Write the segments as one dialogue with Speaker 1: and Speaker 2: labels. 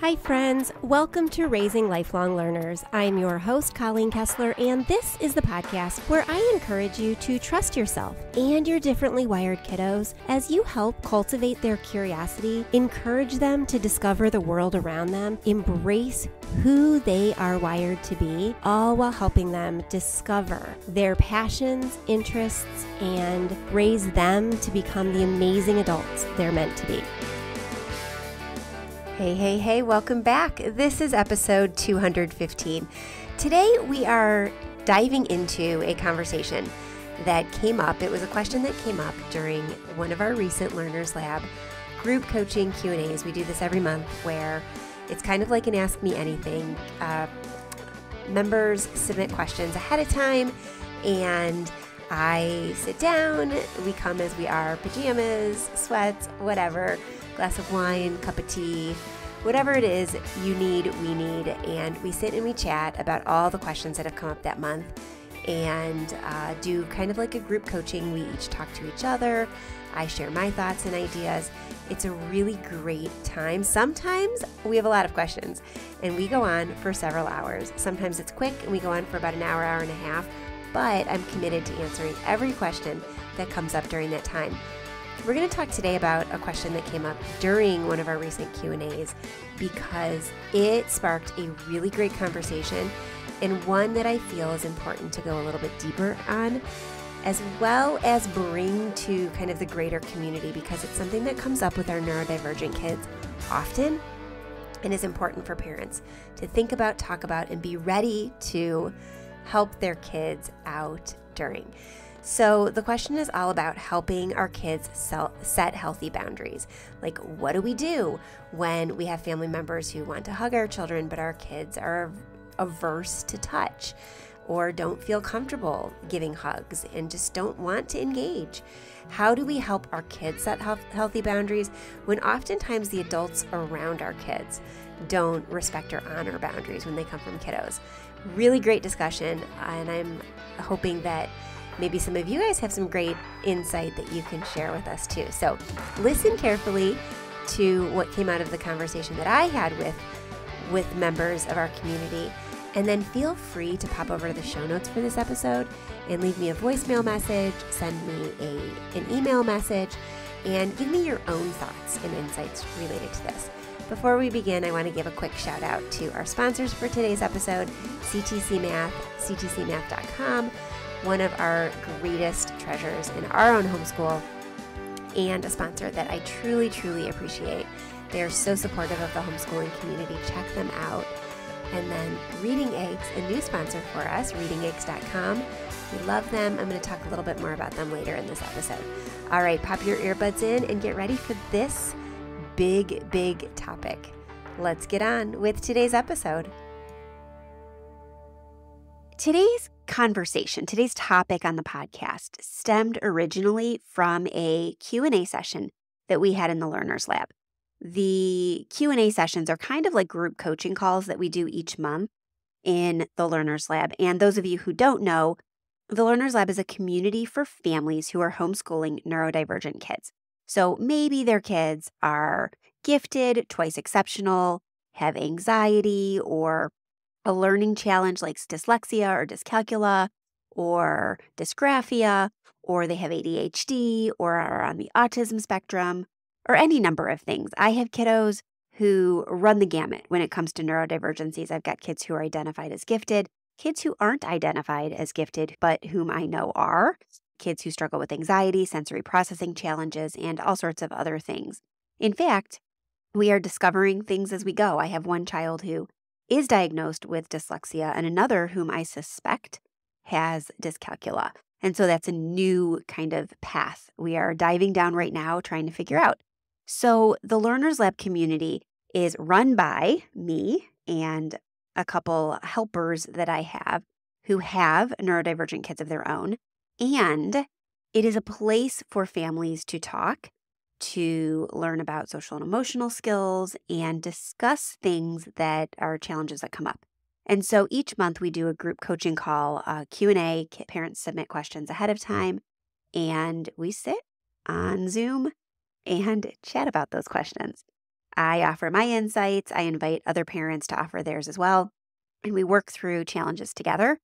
Speaker 1: Hi friends, welcome to Raising Lifelong Learners. I'm your host, Colleen Kessler, and this is the podcast where I encourage you to trust yourself and your differently wired kiddos as you help cultivate their curiosity, encourage them to discover the world around them, embrace who they are wired to be, all while helping them discover their passions, interests, and raise them to become the amazing adults they're meant to be. Hey, welcome back. This is episode 215. Today we are diving into a conversation that came up. It was a question that came up during one of our recent Learners Lab group coaching Q&As. We do this every month where it's kind of like an Ask Me Anything. Members submit questions ahead of time and I sit down. We come as we are, pajamas, sweats, whatever, glass of wine, cup of tea, whatever it is you need, we need, and we sit and we chat about all the questions that have come up that month and do kind of like a group coaching. We each talk to each other. I share my thoughts and ideas. It's a really great time. Sometimes we have a lot of questions and we go on for several hours. Sometimes it's quick and we go on for about an hour, hour and a half, but I'm committed to answering every question that comes up during that time. We're going to talk today about a question that came up during one of our recent Q&As because it sparked a really great conversation and one that I feel is important to go a little bit deeper on, as well as bring to kind of the greater community because it's something that comes up with our neurodivergent kids often and is important for parents to think about, talk about, and be ready to help their kids out during. So the question is all about helping our kids set healthy boundaries. Like, what do we do when we have family members who want to hug our children, but our kids are averse to touch or don't feel comfortable giving hugs and just don't want to engage? How do we help our kids set healthy boundaries when oftentimes the adults around our kids don't respect or honor boundaries when they come from kiddos? Really great discussion, and I'm hoping that maybe some of you guys have some great insight that you can share with us too. So listen carefully to what came out of the conversation that I had with members of our community, and then feel free to pop over to the show notes for this episode and leave me a voicemail message, send me an email message, and give me your own thoughts and insights related to this. Before we begin, I want to give a quick shout out to our sponsors for today's episode, CTC Math, ctcmath.com, one of our greatest treasures in our own homeschool, and a sponsor that I truly, truly appreciate. They are so supportive of the homeschooling community. Check them out. And then Reading Eggs, a new sponsor for us, readingeggs.com. We love them. I'm going to talk a little bit more about them later in this episode. All right, pop your earbuds in and get ready for this big topic. Let's get on with today's episode. Today's topic on the podcast stemmed originally from a Q&A session that we had in the Learners Lab. The Q&A sessions are kind of like group coaching calls that we do each month in the Learners Lab. And those of you who don't know, the Learners Lab is a community for families who are homeschooling neurodivergent kids. So maybe their kids are gifted, twice exceptional, have anxiety, or a learning challenge like dyslexia or dyscalculia or dysgraphia, or they have ADHD or are on the autism spectrum, or any number of things. I have kiddos who run the gamut when it comes to neurodivergencies. I've got kids who are identified as gifted, kids who aren't identified as gifted, but whom I know are, kids who struggle with anxiety, sensory processing challenges, and all sorts of other things. In fact, we are discovering things as we go. I have one child who is diagnosed with dyslexia and another whom I suspect has dyscalculia. And so that's a new kind of path we are diving down right now trying to figure out. So the Learners Lab community is run by me and a couple helpers that I have who have neurodivergent kids of their own. And it is a place for families to talk, to learn about social and emotional skills, and discuss things that are challenges that come up. And so each month we do a group coaching call, Q&A, parents submit questions ahead of time, and we sit on Zoom and chat about those questions. I offer my insights. I invite other parents to offer theirs as well. And we work through challenges together.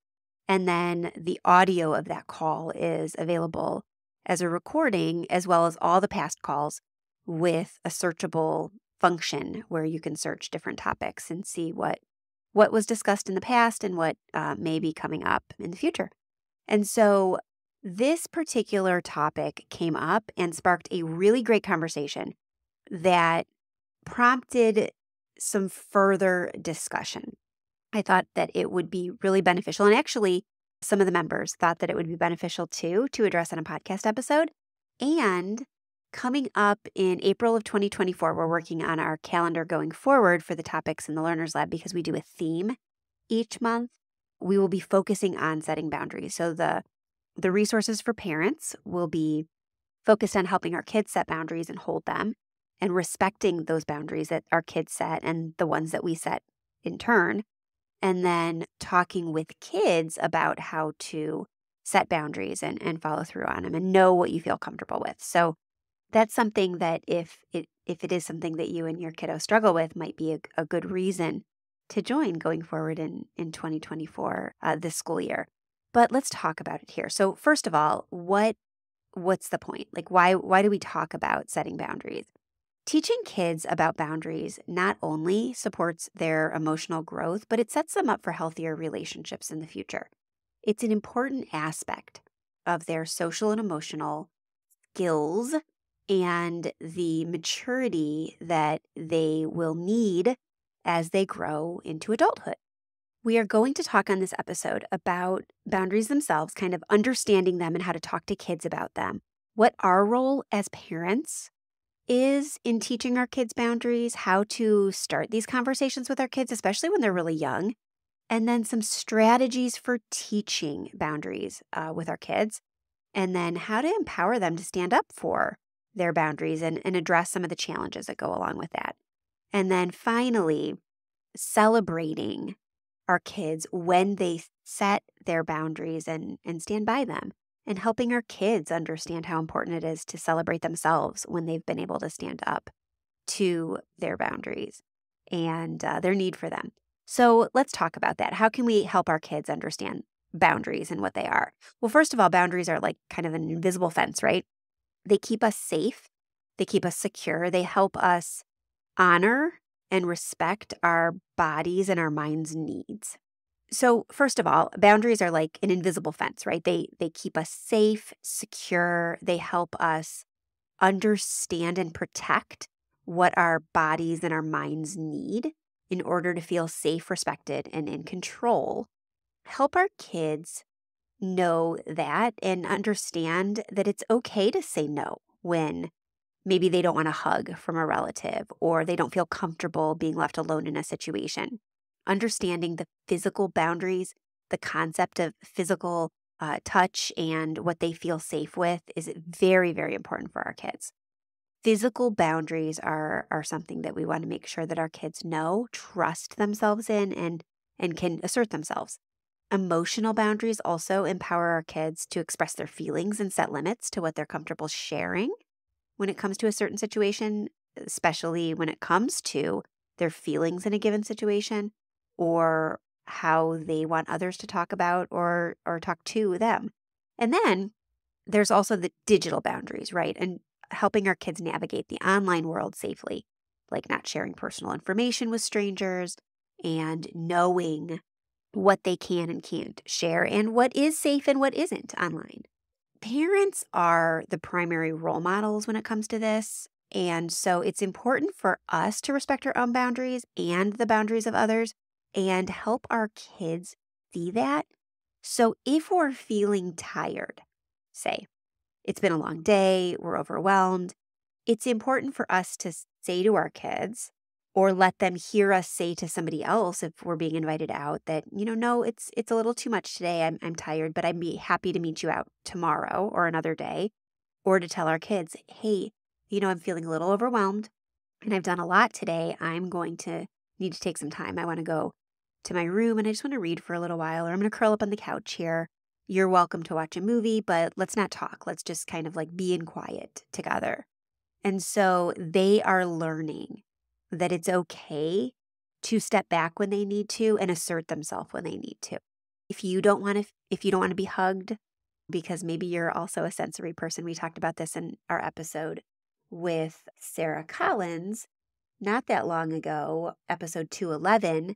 Speaker 1: And then the audio of that call is available as a recording, as well as all the past calls with a searchable function where you can search different topics and see what was discussed in the past and what may be coming up in the future. And so this particular topic came up and sparked a really great conversation that prompted some further discussion. I thought that it would be really beneficial. And actually, some of the members thought that it would be beneficial too to address in a podcast episode. And coming up in April of 2024, we're working on our calendar going forward for the topics in the Learners Lab because we do a theme each month. We will be focusing on setting boundaries. So the resources for parents will be focused on helping our kids set boundaries and hold them and respecting those boundaries that our kids set and the ones that we set in turn. And then talking with kids about how to set boundaries and follow through on them and know what you feel comfortable with. So that's something that if it is something that you and your kiddo struggle with, might be a good reason to join going forward in 2024, this school year. But let's talk about it here. So first of all, what's the point? Like why do we talk about setting boundaries? Teaching kids about boundaries not only supports their emotional growth, but it sets them up for healthier relationships in the future. It's an important aspect of their social and emotional skills and the maturity that they will need as they grow into adulthood. We are going to talk on this episode about boundaries themselves, kind of understanding them and how to talk to kids about them, what our role as parents is in teaching our kids boundaries, how to start these conversations with our kids, especially when they're really young, and then some strategies for teaching boundaries with our kids, and then how to empower them to stand up for their boundaries and address some of the challenges that go along with that. And then finally, celebrating our kids when they set their boundaries and stand by them, and helping our kids understand how important it is to celebrate themselves when they've been able to stand up to their boundaries and their need for them. So let's talk about that. How can we help our kids understand boundaries and what they are? Well, first of all, boundaries are like kind of an invisible fence, right? They keep us safe. They keep us secure. They help us honor and respect our bodies and our mind's needs. So first of all, boundaries are like an invisible fence, right? They keep us safe, secure. They help us understand and protect what our bodies and our minds need in order to feel safe, respected, and in control. Help our kids know that and understand that it's okay to say no when maybe they don't want a hug from a relative or they don't feel comfortable being left alone in a situation. Understanding the physical boundaries, the concept of physical touch and what they feel safe with is very, very important for our kids. Physical boundaries are something that we want to make sure that our kids know, trust themselves in, and can assert themselves. Emotional boundaries also empower our kids to express their feelings and set limits to what they're comfortable sharing when it comes to a certain situation, especially when it comes to their feelings in a given situation or how they want others to talk about or talk to them. And then there's also the digital boundaries, right? And helping our kids navigate the online world safely, like not sharing personal information with strangers and knowing what they can and can't share and what is safe and what isn't online. Parents are the primary role models when it comes to this. And so it's important for us to respect our own boundaries and the boundaries of others and help our kids see that. So if we're feeling tired, say it's been a long day, we're overwhelmed, it's important for us to say to our kids or let them hear us say to somebody else if we're being invited out that, no, it's a little too much today. I'm tired, but I'd be happy to meet you out tomorrow or another day. Or to tell our kids, hey, I'm feeling a little overwhelmed and I've done a lot today. I'm going to need to take some time. I want to go to my room and I just want to read for a little while, or I'm going to curl up on the couch here. You're welcome to watch a movie, but let's not talk. Let's just kind of like be in quiet together. And so they are learning that it's okay to step back when they need to and assert themselves when they need to. If you don't want to be hugged, because maybe you're also a sensory person. We talked about this in our episode with Sarah Collins not that long ago, episode 211,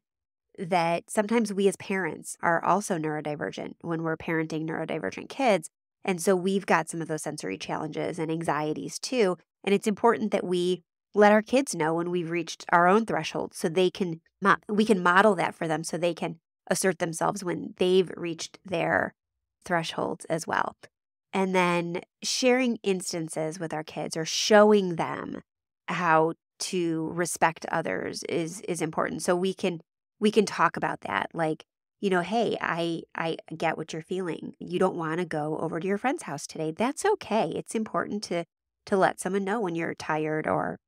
Speaker 1: that sometimes we as parents are also neurodivergent when we're parenting neurodivergent kids. And so we've got some of those sensory challenges and anxieties too. And it's important that we let our kids know when we've reached our own threshold so we can model that for them so they can assert themselves when they've reached their thresholds as well. And then sharing instances with our kids or showing them how to respect others is important. So we can talk about that. Like, hey, I get what you're feeling. You don't want to go over to your friend's house today. That's okay. It's important to let someone know when you're tired or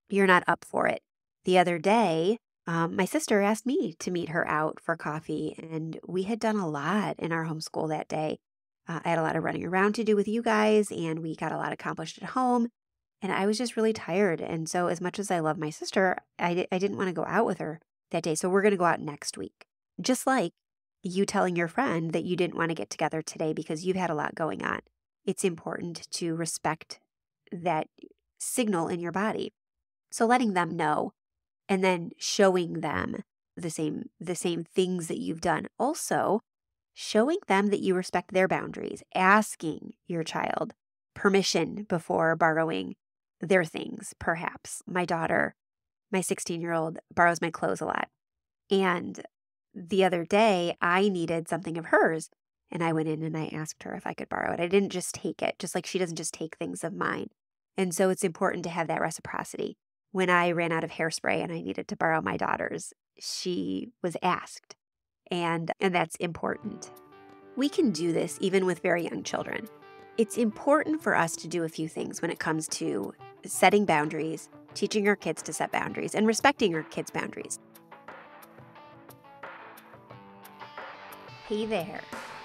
Speaker 1: you're not up for it. The other day, my sister asked me to meet her out for coffee, and we had done a lot in our homeschool that day. I had a lot of running around to do with you guys, and we got a lot accomplished at home, and I was just really tired. And so as much as I love my sister, I didn't want to go out with her that day. So we're going to go out next week. Just like you telling your friend that you didn't want to get together today because you've had a lot going on. It's important to respect that signal in your body. So letting them know and then showing them the same things that you've done. Also, showing them that you respect their boundaries, asking your child permission before borrowing their things, perhaps. My daughter, my 16-year-old, borrows my clothes a lot. And the other day, I needed something of hers. And I went in and I asked her if I could borrow it. I didn't just take it, just like she doesn't just take things of mine. And so it's important to have that reciprocity. When I ran out of hairspray and I needed to borrow my daughter's, she was asked. And that's important. We can do this even with very young children. It's important for us to do a few things when it comes to setting boundaries, teaching our kids to set boundaries, and respecting our kids' boundaries. Hey there.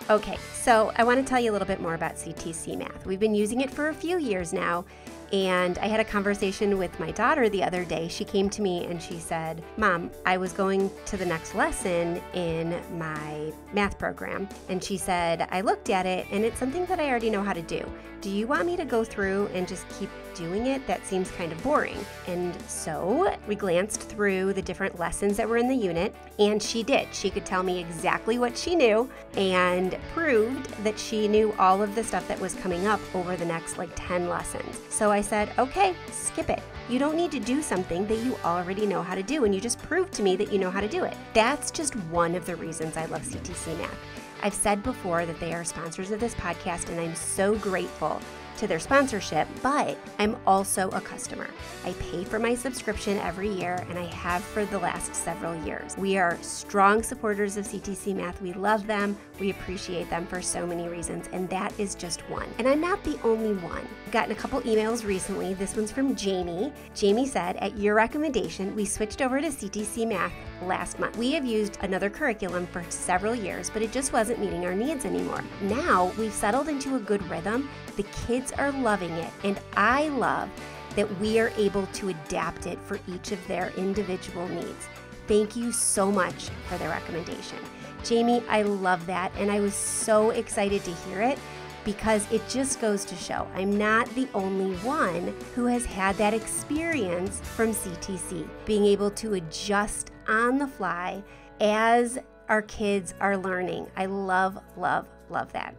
Speaker 1: Okay, so I want to tell you a little bit more about CTC Math. We've been using it for a few years now, and I had a conversation with my daughter the other day. She came to me and she said, Mom, I was going to the next lesson in my math program, and she said, I looked at it and it's something that I already know how to do. Do you want me to go through and just keep doing it? That seems kind of boring. And so we glanced through the different lessons that were in the unit, and she did. She could tell me exactly what she knew and proved that she knew all of the stuff that was coming up over the next 10 lessons. So I said, okay, skip it. You don't need to do something that you already know how to do, and you just proved to me that you know how to do it. That's just one of the reasons I love CTC Math. I've said before that they are sponsors of this podcast, and I'm so grateful to their sponsorship, but I'm also a customer. I pay for my subscription every year, and I have for the last several years. We are strong supporters of CTC Math. We love them. We appreciate them for so many reasons, and that is just one. And I'm not the only one. I've gotten a couple emails recently. This one's from Jamie. Jamie said, at your recommendation, we switched over to CTC Math last month. We have used another curriculum for several years, but it just wasn't meeting our needs anymore. Now we've settled into a good rhythm. The kids are loving it, and I love that we are able to adapt it for each of their individual needs. Thank you so much for the recommendation. Jamie, I love that, and I was so excited to hear it because it just goes to show I'm not the only one who has had that experience from CTC, being able to adjust on the fly as our kids are learning. I love, love, love that.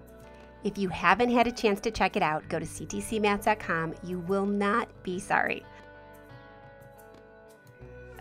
Speaker 1: If you haven't had a chance to check it out, go to ctcmath.com. You will not be sorry.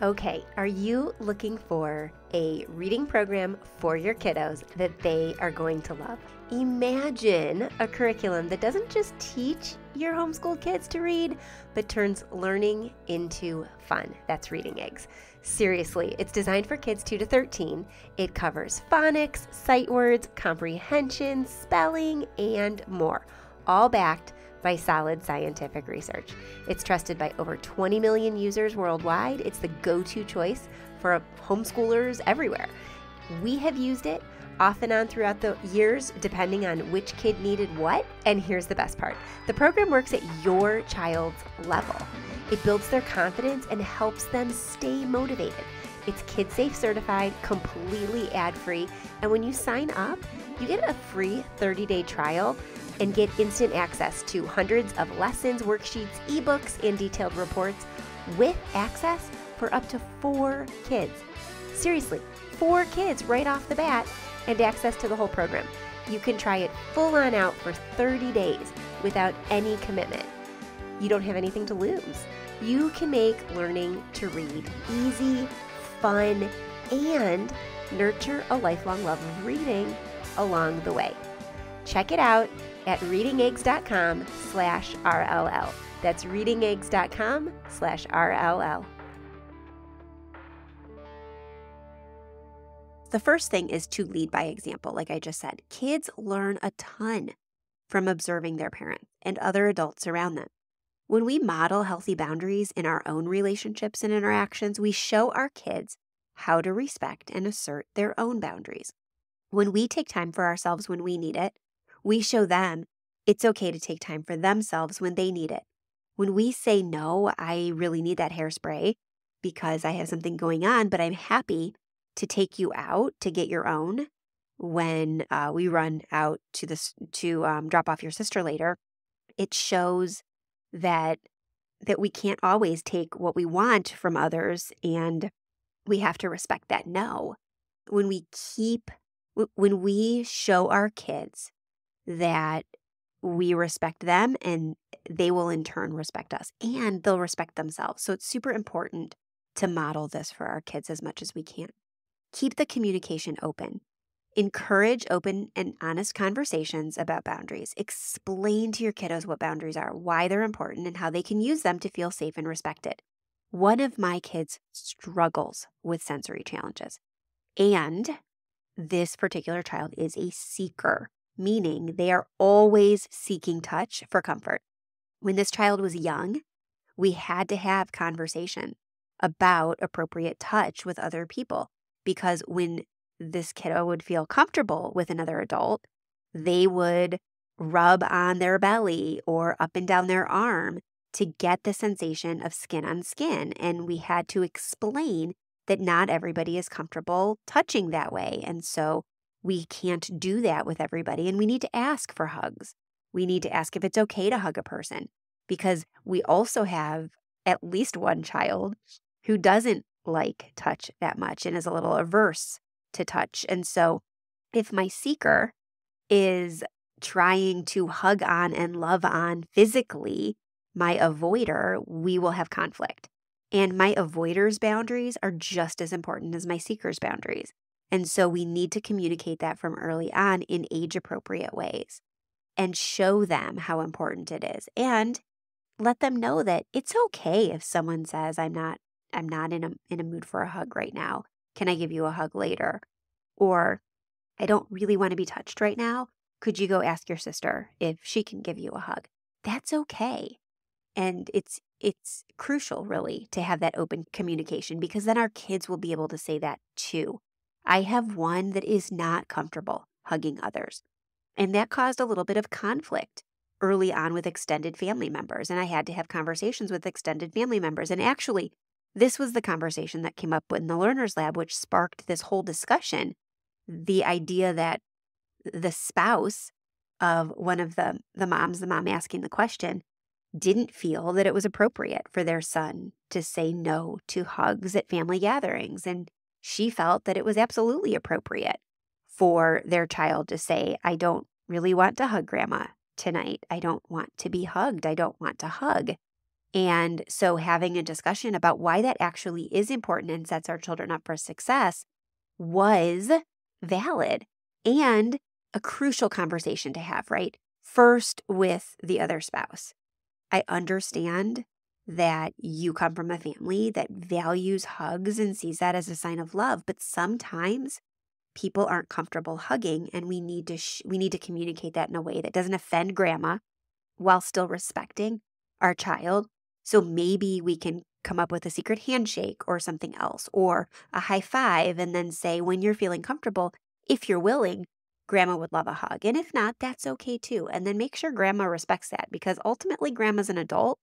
Speaker 1: Okay, are you looking for a reading program for your kiddos that they are going to love? Imagine a curriculum that doesn't just teach your homeschool kids to read, but turns learning into fun. That's Reading Eggs. Seriously, it's designed for kids 2 to 13. It covers phonics, sight words, comprehension, spelling, and more, all backed by solid scientific research. It's trusted by over 20 million users worldwide. It's the go-to choice for homeschoolers everywhere. We have used it off and on throughout the years, depending on which kid needed what. And here's the best part. The program works at your child's level. It builds their confidence and helps them stay motivated. It's Kid Safe certified, completely ad-free, and when you sign up, you get a free 30-day trial and get instant access to hundreds of lessons, worksheets, ebooks, and detailed reports with access for up to 4 kids. Seriously, 4 kids right off the bat and access to the whole program. You can try it full on out for 30 days without any commitment. You don't have anything to lose. You can make learning to read easy, fun, and nurture a lifelong love of reading along the way. Check it out at readingeggs.com/RLL. That's readingeggs.com/RLL. The first thing is to lead by example, like I just said. Kids learn a ton from observing their parents and other adults around them. When we model healthy boundaries in our own relationships and interactions, we show our kids how to respect and assert their own boundaries. When we take time for ourselves when we need it, we show them it's okay to take time for themselves when they need it. When we say, no, I really need that hairspray because I have something going on, but I'm happy to take you out to get your own when we run out to drop off your sister later, it shows that we can't always take what we want from others, and we have to respect that no. When we show our kids that we respect them, and they will in turn respect us, and they'll respect themselves. So it's super important to model this for our kids as much as we can. Keep the communication open. Encourage open and honest conversations about boundaries. Explain to your kiddos what boundaries are, why they're important, and how they can use them to feel safe and respected. One of my kids struggles with sensory challenges, and this particular child is a seeker, meaning they are always seeking touch for comfort. When this child was young, we had to have conversation about appropriate touch with other people, because when this kiddo would feel comfortable with another adult, they would rub on their belly or up and down their arm to get the sensation of skin on skin. And we had to explain that not everybody is comfortable touching that way. And so we can't do that with everybody. And we need to ask for hugs. We need to ask if it's okay to hug a person, because we also have at least one child who doesn't like touch that much and is a little averse to touch. And so if my seeker is trying to hug on and love on physically my avoider, we will have conflict. And my avoider's boundaries are just as important as my seeker's boundaries. And so we need to communicate that from early on in age-appropriate ways and show them how important it is. And let them know that it's okay if someone says, I'm not in a mood for a hug right now. Can I give you a hug later? Or I don't really want to be touched right now. Could you go ask your sister if she can give you a hug? That's okay. And it's crucial, really, to have that open communication, because then our kids will be able to say that too. I have one that is not comfortable hugging others, and that caused a little bit of conflict early on with extended family members. And I had to have conversations with extended family members. And actually, this was the conversation that came up in the Learners Lab, which sparked this whole discussion. The idea that the spouse of one of the moms, the mom asking the question, didn't feel that it was appropriate for their son to say no to hugs at family gatherings. And she felt that it was absolutely appropriate for their child to say, I don't really want to hug grandma tonight. I don't want to be hugged. I don't want to hug. And so having a discussion about why that actually is important and sets our children up for success was valid and a crucial conversation to have, right? First, with the other spouse. I understand that you come from a family that values hugs and sees that as a sign of love, but sometimes people aren't comfortable hugging, and we need to communicate that in a way that doesn't offend grandma while still respecting our child. So maybe we can come up with a secret handshake or something else, or a high five, and then say, when you're feeling comfortable, if you're willing, grandma would love a hug. And if not, that's okay too. And then make sure grandma respects that, because ultimately grandma's an adult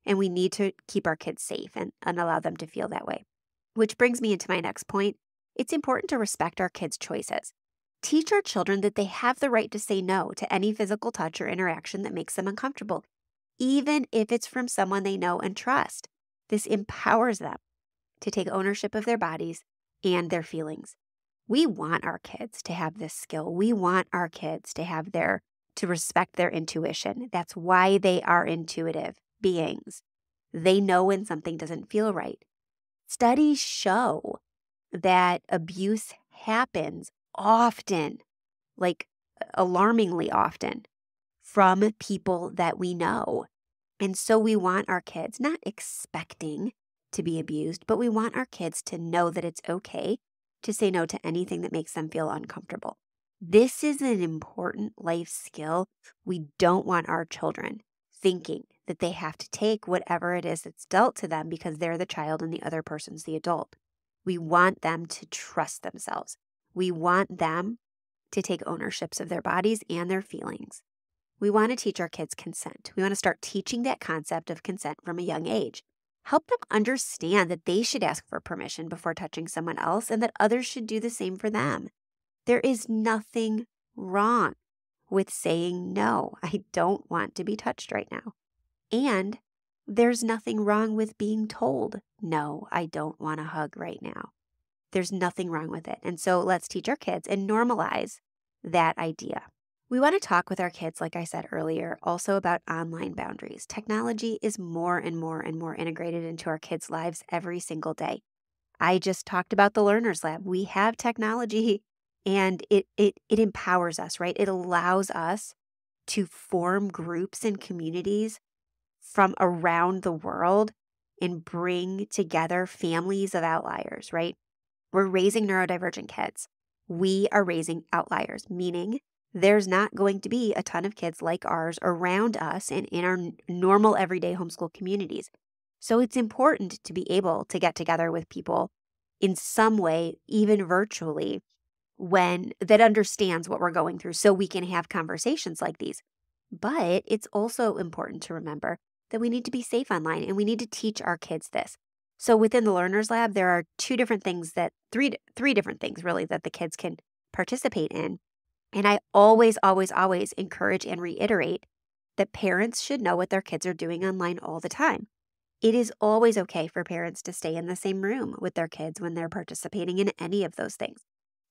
Speaker 1: And we need to keep our kids safe and allow them to feel that way. Which brings me into my next point. It's important to respect our kids' choices. Teach our children that they have the right to say no to any physical touch or interaction that makes them uncomfortable, even if it's from someone they know and trust. This empowers them to take ownership of their bodies and their feelings. We want our kids to have this skill. We want our kids to have to respect their intuition. That's why they are intuitive beings. They know when something doesn't feel right. Studies show that abuse happens often, like alarmingly often, from people that we know. And so we want our kids, not expecting to be abused, but we want our kids to know that it's okay to say no to anything that makes them feel uncomfortable. This is an important life skill. We don't want our children thinking that they have to take whatever it is that's dealt to them because they're the child and the other person's the adult. We want them to trust themselves. We want them to take ownerships of their bodies and their feelings. We want to teach our kids consent. We want to start teaching that concept of consent from a young age. Help them understand that they should ask for permission before touching someone else and that others should do the same for them. There is nothing wrong with saying, no, I don't want to be touched right now. And there's nothing wrong with being told, no, I don't want a hug right now. There's nothing wrong with it. And so let's teach our kids and normalize that idea. We want to talk with our kids, like I said earlier, also about online boundaries. Technology is more and more and more integrated into our kids' lives every single day. I just talked about the Learners Lab. We have technology and it empowers us, right? It allows us to form groups and communities from around the world and bring together families of outliers, right? We're raising neurodivergent kids. We are raising outliers, meaning there's not going to be a ton of kids like ours around us and in our normal everyday homeschool communities. So it's important to be able to get together with people in some way, even virtually, that understands what we're going through so we can have conversations like these. But it's also important to remember that we need to be safe online and we need to teach our kids this. So within the Learners Lab, there are three different things really that the kids can participate in. And I always, always, always encourage and reiterate that parents should know what their kids are doing online all the time. It is always okay for parents to stay in the same room with their kids when they're participating in any of those things.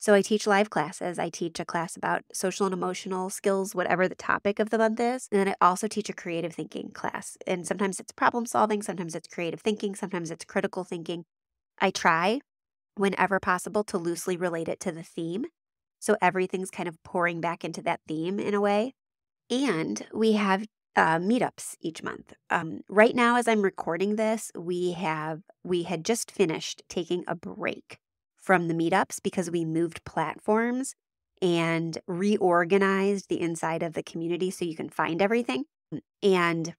Speaker 1: So I teach live classes. I teach a class about social and emotional skills, whatever the topic of the month is. And then I also teach a creative thinking class. And sometimes it's problem solving, sometimes it's creative thinking, sometimes it's critical thinking. I try, whenever possible, to loosely relate it to the theme. So everything's kind of pouring back into that theme in a way. And we have meetups each month. Right now, as I'm recording this, we had just finished taking a break from the meetups because we moved platforms and reorganized the inside of the community so you can find everything. And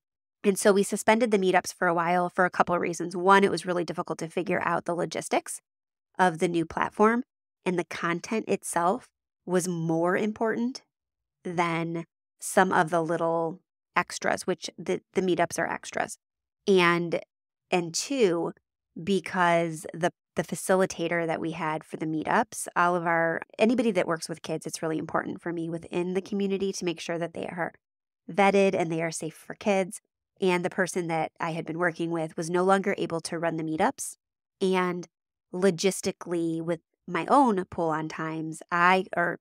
Speaker 1: so we suspended the meetups for a while for a couple of reasons. One, it was really difficult to figure out the logistics of the new platform, and the content itself was more important than some of the little extras, which the meetups are extras. And two, because the facilitator that we had for the meetups, anybody that works with kids, it's really important for me within the community to make sure that they are vetted and they are safe for kids. And the person that I had been working with was no longer able to run the meetups. And logistically, with my own pull-on times, or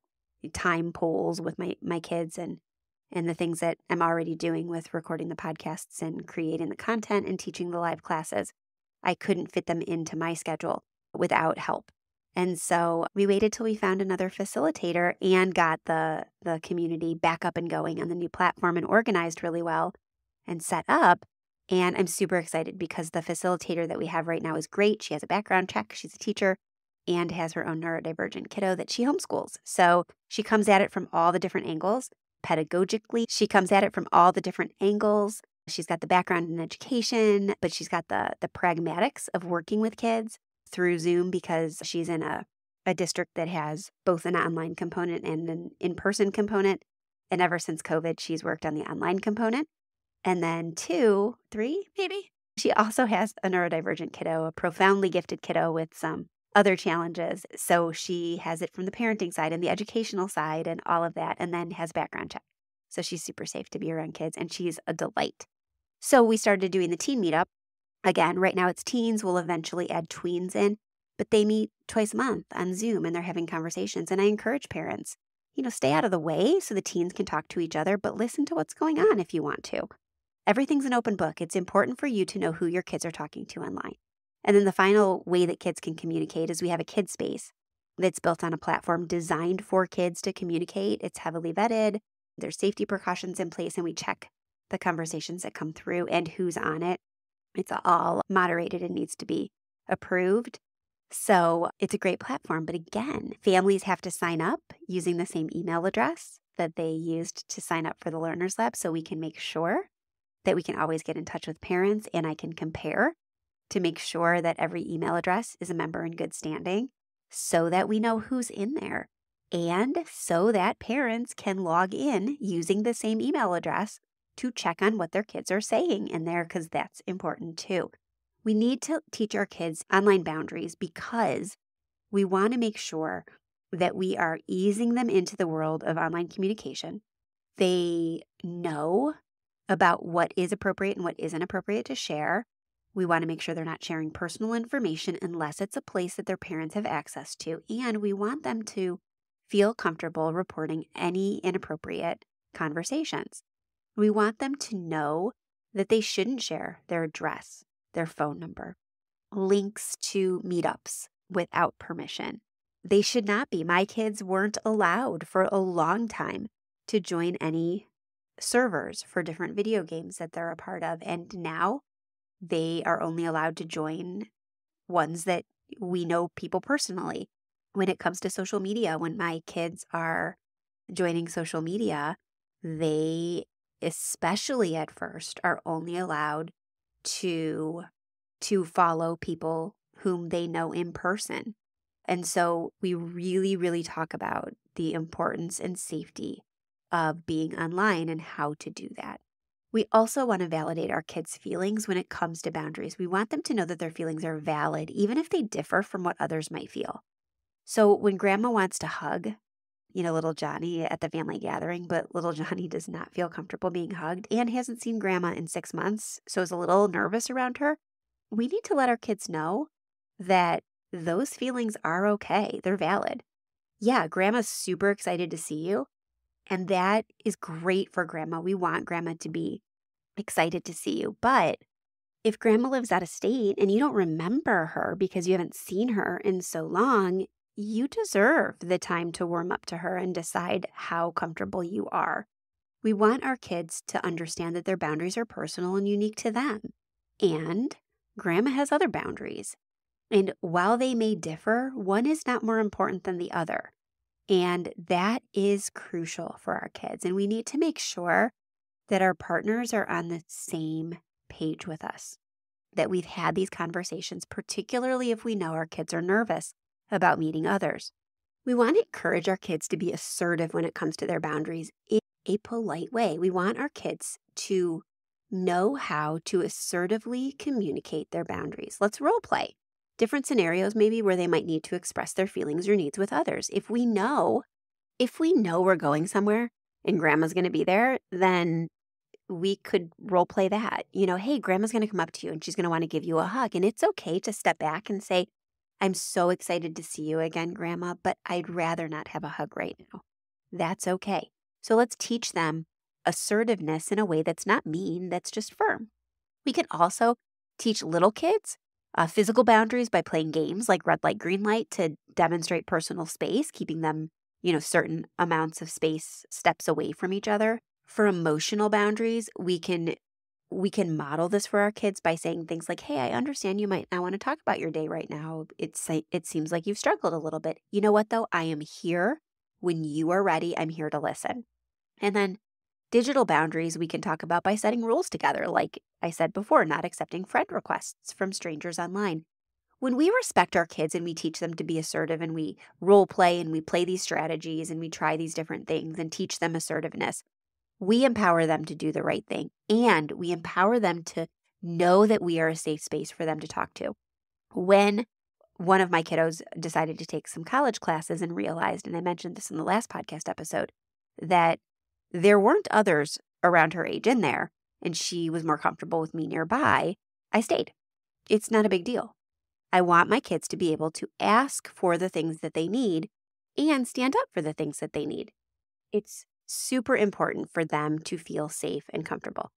Speaker 1: time pulls with my kids and the things that I'm already doing with recording the podcasts and creating the content and teaching the live classes, I couldn't fit them into my schedule without help. And so we waited till we found another facilitator and got the community back up and going on the new platform and organized really well and set up. And I'm super excited because the facilitator that we have right now is great. She has a background check. She's a teacher and has her own neurodivergent kiddo that she homeschools. So she comes at it from all the different angles. Pedagogically, she comes at it from all the different angles. She's got the background in education, but she's got the pragmatics of working with kids through Zoom because she's in a district that has both an online component and an in-person component. And ever since COVID, she's worked on the online component. And then 2, 3 maybe? She also has a neurodivergent kiddo, a profoundly gifted kiddo with some other challenges. So she has it from the parenting side and the educational side and all of that, and then has background check. So she's super safe to be around kids, and she's a delight. So we started doing the teen meetup. Again, right now it's teens. We'll eventually add tweens in, but they meet twice a month on Zoom and they're having conversations. And I encourage parents, stay out of the way so the teens can talk to each other, but listen to what's going on if you want to. Everything's an open book. It's important for you to know who your kids are talking to online. And then the final way that kids can communicate is we have a kid space that's built on a platform designed for kids to communicate. It's heavily vetted. There's safety precautions in place, and we check the conversations that come through and who's on it. It's all moderated and needs to be approved. So it's a great platform. But again, families have to sign up using the same email address that they used to sign up for the Learners Lab, so we can make sure that we can always get in touch with parents, and I can compare to make sure that every email address is a member in good standing so that we know who's in there, and so that parents can log in using the same email address to check on what their kids are saying in there, because that's important too. We need to teach our kids online boundaries because we want to make sure that we are easing them into the world of online communication. They know about what is appropriate and what isn't appropriate to share. We want to make sure they're not sharing personal information unless it's a place that their parents have access to. And we want them to feel comfortable reporting any inappropriate conversations. We want them to know that they shouldn't share their address, their phone number, links to meetups without permission. They should not be. My kids weren't allowed for a long time to join any servers for different video games that they're a part of. And now they are only allowed to join ones that we know people personally. When it comes to social media, when my kids are joining social media, they, especially at first, are only allowed to follow people whom they know in person. And so we really, really talk about the importance and safety of being online and how to do that. We also want to validate our kids' feelings when it comes to boundaries. We want them to know that their feelings are valid, even if they differ from what others might feel. So when grandma wants to hug, little Johnny at the family gathering, but little Johnny does not feel comfortable being hugged and hasn't seen grandma in 6 months, so is a little nervous around her, we need to let our kids know that those feelings are okay. They're valid. Yeah, grandma's super excited to see you, and that is great for grandma. We want grandma to be excited to see you. But if grandma lives out of state and you don't remember her because you haven't seen her in so long, you deserve the time to warm up to her and decide how comfortable you are. We want our kids to understand that their boundaries are personal and unique to them. And grandma has other boundaries. And while they may differ, one is not more important than the other. And that is crucial for our kids. And we need to make sure that our partners are on the same page with us, that we've had these conversations, particularly if we know our kids are nervous about meeting others. We want to encourage our kids to be assertive when it comes to their boundaries in a polite way. We want our kids to know how to assertively communicate their boundaries. Let's role play different scenarios, maybe where they might need to express their feelings or needs with others. If we know we're going somewhere and grandma's going to be there, then we could role play that. Hey, grandma's going to come up to you and she's going to want to give you a hug. And it's okay to step back and say, I'm so excited to see you again, grandma, but I'd rather not have a hug right now. That's okay. So let's teach them assertiveness in a way that's not mean, that's just firm. We can also teach little kids physical boundaries by playing games like red light, green light to demonstrate personal space, keeping them, certain amounts of space, steps away from each other. For emotional boundaries, we can model this for our kids by saying things like, hey, I understand you might not want to talk about your day right now. It seems like you've struggled a little bit. You know what, though? I am here when you are ready. I'm here to listen. And then digital boundaries we can talk about by setting rules together. Like I said before, not accepting friend requests from strangers online. When we respect our kids and we teach them to be assertive and we role play and we play these strategies and we try these different things and teach them assertiveness, we empower them to do the right thing, and we empower them to know that we are a safe space for them to talk to. When one of my kiddos decided to take some college classes and realized, and I mentioned this in the last podcast episode, that there weren't others around her age in there, and she was more comfortable with me nearby, I stayed. It's not a big deal. I want my kids to be able to ask for the things that they need and stand up for the things that they need. It's super important for them to feel safe and comfortable.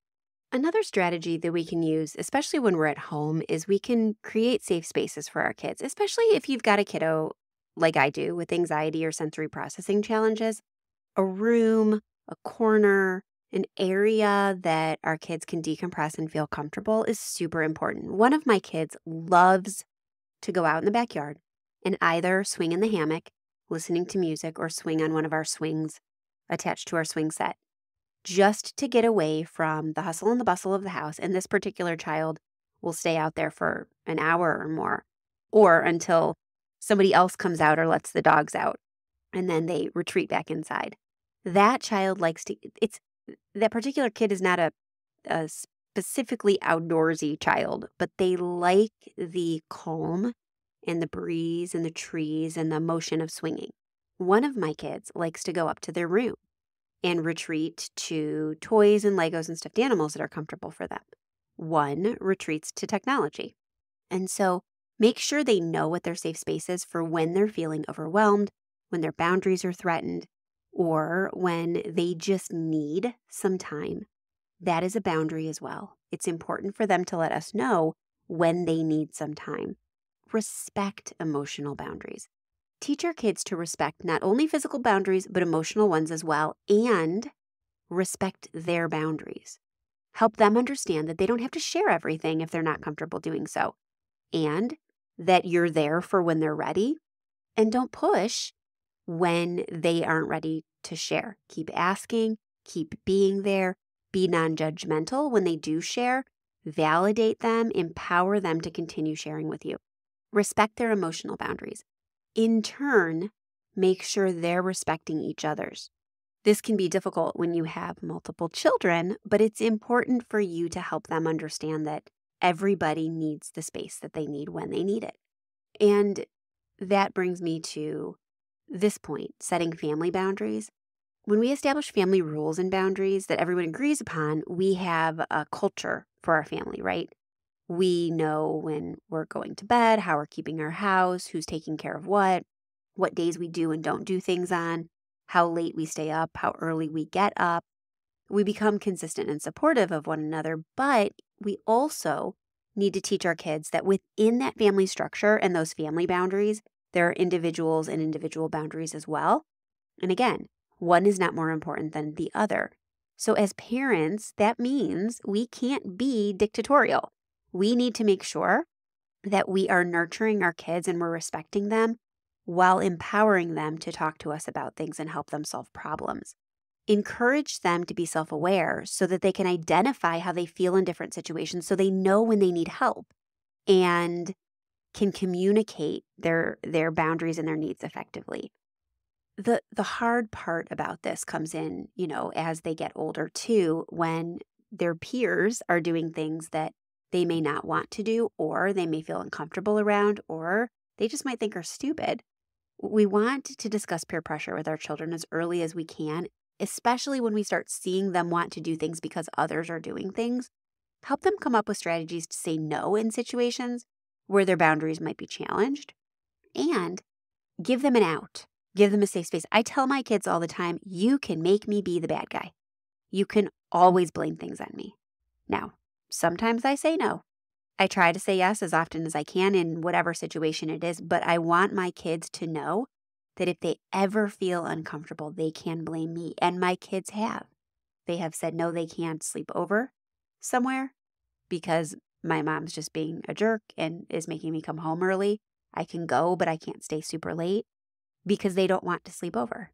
Speaker 1: Another strategy that we can use, especially when we're at home, is we can create safe spaces for our kids, especially if you've got a kiddo like I do with anxiety or sensory processing challenges. A room, a corner, an area that our kids can decompress and feel comfortable is super important. One of my kids loves to go out in the backyard and either swing in the hammock, listening to music, or swing on one of our swings attached to our swing set, just to get away from the hustle and the bustle of the house. And this particular child will stay out there for an hour or more, or until somebody else comes out or lets the dogs out, and then they retreat back inside. That child likes to, that particular kid is not a specifically outdoorsy child, but they like the calm and the breeze and the trees and the motion of swinging. One of my kids likes to go up to their room and retreat to toys and Legos and stuffed animals that are comfortable for them. One retreats to technology. And so make sure they know what their safe space is for when they're feeling overwhelmed, when their boundaries are threatened, or when they just need some time. That is a boundary as well. It's important for them to let us know when they need some time. Respect emotional boundaries. Teach our kids to respect not only physical boundaries, but emotional ones as well, and respect their boundaries. Help them understand that they don't have to share everything if they're not comfortable doing so, and that you're there for when they're ready, and don't push when they aren't ready to share. Keep asking, keep being there, be non-judgmental when they do share, validate them, empower them to continue sharing with you. Respect their emotional boundaries. In turn, make sure they're respecting each other's. This can be difficult when you have multiple children, but it's important for you to help them understand that everybody needs the space that they need when they need it. And that brings me to this point, setting family boundaries. When we establish family rules and boundaries that everyone agrees upon, we have a culture for our family, right? We know when we're going to bed, how we're keeping our house, who's taking care of what days we do and don't do things on, how late we stay up, how early we get up. We become consistent and supportive of one another, but we also need to teach our kids that within that family structure and those family boundaries, there are individuals and individual boundaries as well. And again, one is not more important than the other. So as parents, that means we can't be dictatorial. We need to make sure that we are nurturing our kids and we're respecting them while empowering them to talk to us about things and help them solve problems. Encourage them to be self-aware so that they can identify how they feel in different situations so they know when they need help and can communicate their boundaries and their needs effectively. The hard part about this comes in, as they get older too, when their peers are doing things that they may not want to do, or they may feel uncomfortable around, or they just might think are stupid. We want to discuss peer pressure with our children as early as we can, especially when we start seeing them want to do things because others are doing things. Help them come up with strategies to say no in situations where their boundaries might be challenged, and give them an out. Give them a safe space. I tell my kids all the time, you can make me be the bad guy. You can always blame things on me. Now, sometimes I say no. I try to say yes as often as I can in whatever situation it is, but I want my kids to know that if they ever feel uncomfortable, they can blame me. And my kids have. They have said no, they can't sleep over somewhere because my mom's just being a jerk and is making me come home early. I can go, but I can't stay super late because they don't want to sleep over.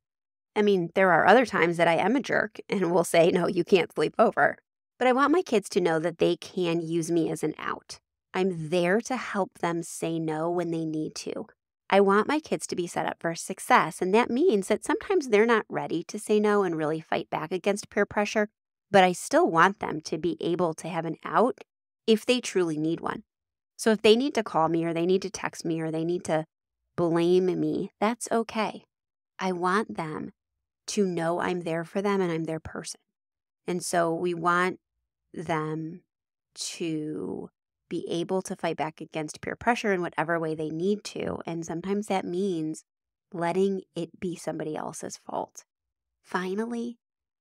Speaker 1: I mean, there are other times that I am a jerk and will say, no, you can't sleep over. But I want my kids to know that they can use me as an out. I'm there to help them say no when they need to. I want my kids to be set up for success. And that means that sometimes they're not ready to say no and really fight back against peer pressure, but I still want them to be able to have an out if they truly need one. So if they need to call me or they need to text me or they need to blame me, that's okay. I want them to know I'm there for them and I'm their person. And so we want them to be able to fight back against peer pressure in whatever way they need to. And sometimes that means letting it be somebody else's fault. Finally,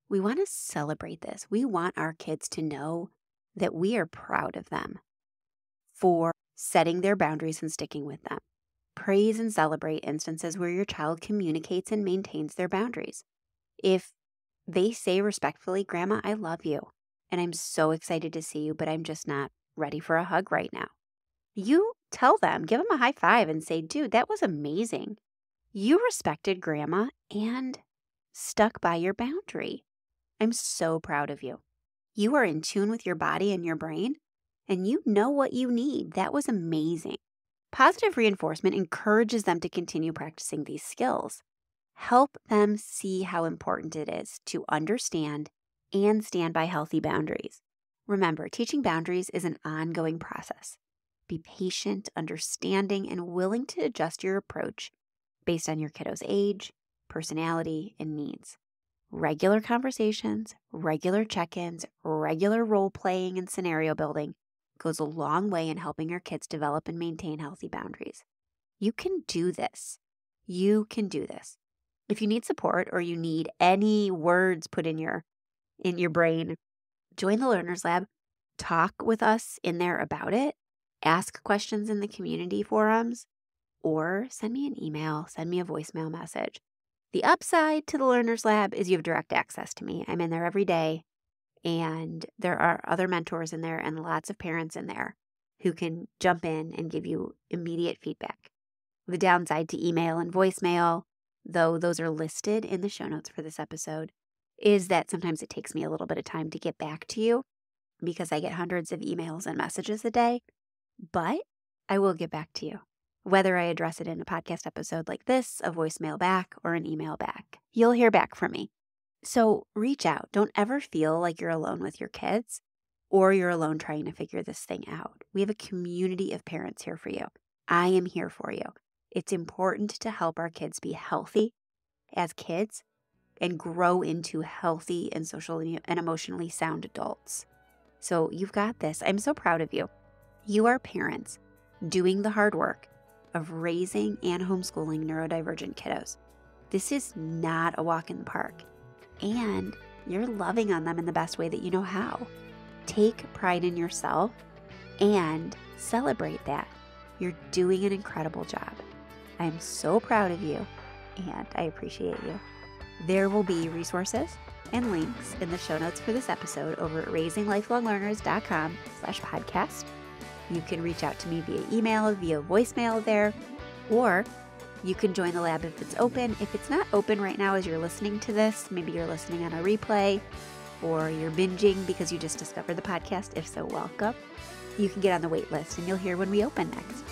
Speaker 1: we want to celebrate this. We want our kids to know that we are proud of them for setting their boundaries and sticking with them. Praise and celebrate instances where your child communicates and maintains their boundaries. If they say respectfully, Grandma, I love you, and I'm so excited to see you, but I'm just not ready for a hug right now. You tell them, give them a high five and say, dude, that was amazing. You respected Grandma and stuck by your boundary. I'm so proud of you. You are in tune with your body and your brain, and you know what you need. That was amazing. Positive reinforcement encourages them to continue practicing these skills. Help them see how important it is to understand and stand by healthy boundaries. Remember, teaching boundaries is an ongoing process. Be patient, understanding, and willing to adjust your approach based on your kiddo's age, personality, and needs. Regular conversations, regular check-ins, regular role-playing and scenario building goes a long way in helping your kids develop and maintain healthy boundaries. You can do this. You can do this. If you need support or you need any words put in your brain, join the Learners Lab. Talk with us in there about it. Ask questions in the community forums, or send me an email, send me a voicemail message. The upside to the Learners Lab is you have direct access to me. I'm in there every day, and there are other mentors in there and lots of parents in there who can jump in and give you immediate feedback. The downside to email and voicemail, though those are listed in the show notes for this episode, is that sometimes it takes me a little bit of time to get back to you because I get hundreds of emails and messages a day, but I will get back to you. Whether I address it in a podcast episode like this, a voicemail back, or an email back, you'll hear back from me. So reach out. Don't ever feel like you're alone with your kids or you're alone trying to figure this thing out. We have a community of parents here for you. I am here for you. It's important to help our kids be healthy as kids and grow into healthy and socially and emotionally sound adults. So you've got this. I'm so proud of you. You are parents doing the hard work of raising and homeschooling neurodivergent kiddos. This is not a walk in the park. And you're loving on them in the best way that you know how. Take pride in yourself and celebrate that. You're doing an incredible job. I am so proud of you and I appreciate you. There will be resources and links in the show notes for this episode over at raisinglifelonglearners.com/podcast. You can reach out to me via email, via voicemail there, or you can join the lab if it's open. If it's not open right now as you're listening to this, maybe you're listening on a replay or you're binging because you just discovered the podcast. If so, welcome. You can get on the wait list and you'll hear when we open next.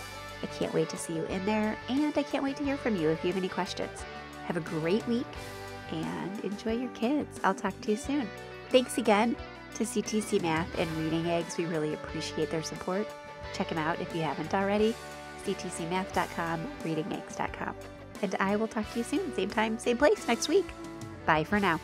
Speaker 1: I can't wait to see you in there, and I can't wait to hear from you if you have any questions. Have a great week and enjoy your kids. I'll talk to you soon. Thanks again to CTC Math and Reading Eggs. We really appreciate their support. Check them out if you haven't already. ctcmath.com, readingeggs.com. And I will talk to you soon. Same time, same place next week. Bye for now.